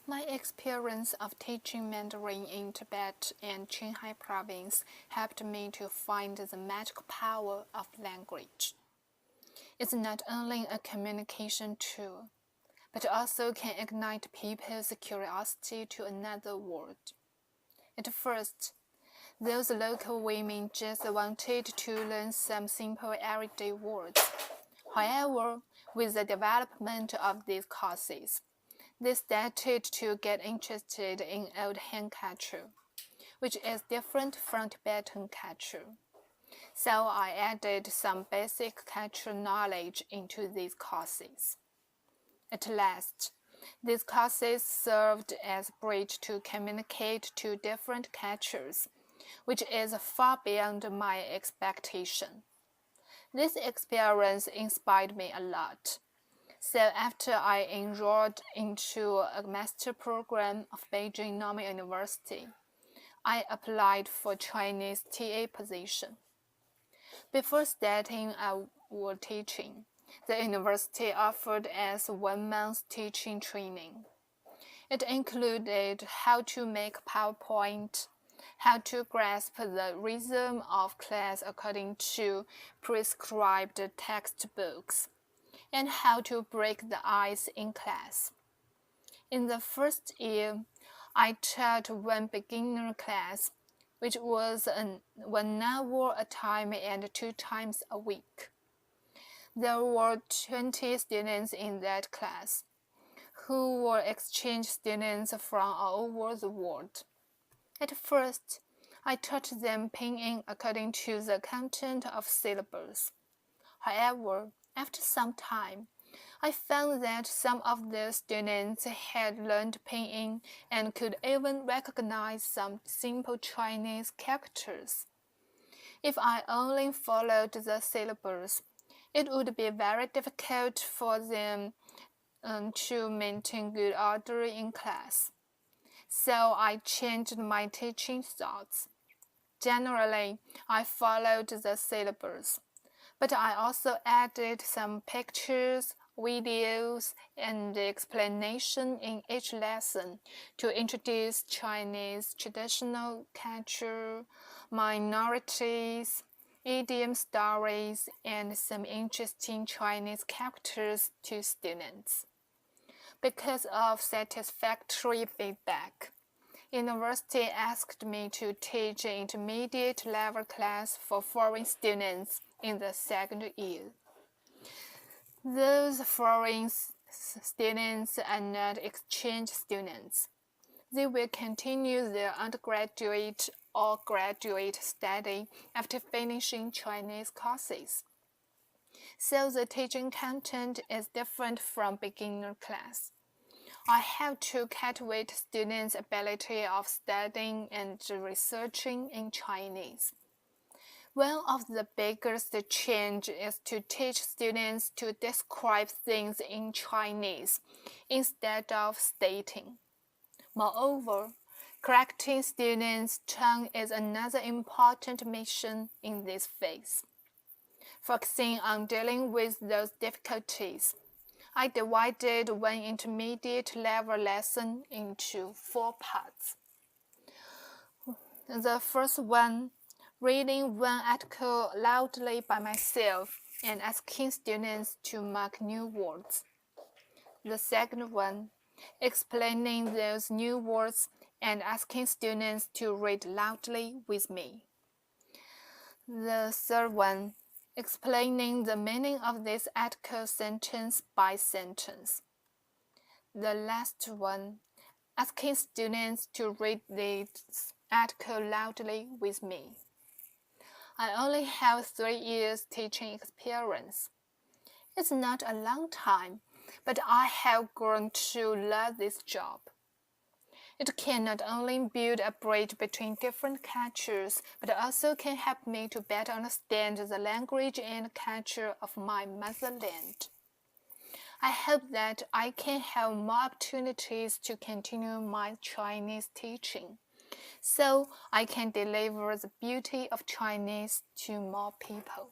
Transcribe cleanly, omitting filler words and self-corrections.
My experience of teaching Mandarin in Tibet and Qinghai province helped me to find the magical power of language. It's not only a communication tool, but also can ignite people's curiosity to another world. At first, those local women just wanted to learn some simple everyday words. However, with the development of these courses, they started to get interested in old Han culture, which is different from Tibetan culture. So I added some basic cultural knowledge into these courses. At last, these courses served as a bridge to communicate to different cultures, which is far beyond my expectation. This experience inspired me a lot. So after I enrolled into a master program of Beijing Normal University, I applied for Chinese TA position. Before starting our teaching, the university offered us 1 month teaching training. It included how to make PowerPoint, how to grasp the rhythm of class according to prescribed textbooks, and how to break the ice in class. In the first year, I taught 1 beginner class, which was 1 hour a time and 2 times a week. There were 20 students in that class, who were exchange students from all over the world. At first, I taught them pinyin according to the content of syllabus. However, after some time, I found that some of the students had learned pinyin and could even recognize some simple Chinese characters. If I only followed the syllabus, it would be very difficult for them to maintain good order in class. So I changed my teaching thoughts. Generally, I followed the syllabus, but I also added some pictures, videos, and explanation in each lesson to introduce Chinese traditional culture, minorities, idiom stories, and some interesting Chinese characters to students. Because of satisfactory feedback, university asked me to teach an intermediate level class for foreign students in the 2nd year. Those foreign students are not exchange students. They will continue their undergraduate or graduate study after finishing Chinese courses. So the teaching content is different from beginner class. I have to cultivate students' ability of studying and researching in Chinese. One of the biggest changes is to teach students to describe things in Chinese instead of stating. Moreover, correcting students' tongue is another important mission in this phase. Focusing on dealing with those difficulties, I divided 1 intermediate level lesson into 4 parts. The first one, reading 1 article loudly by myself and asking students to mark new words. The second one, explaining those new words and asking students to read loudly with me. The third one, explaining the meaning of this article sentence by sentence. The last one, asking students to read this article loudly with me. I only have 3 years teaching experience. It's not a long time, but I have grown to love this job. It can not only build a bridge between different cultures, but also can help me to better understand the language and culture of my motherland. I hope that I can have more opportunities to continue my Chinese teaching, so I can deliver the beauty of Chinese to more people.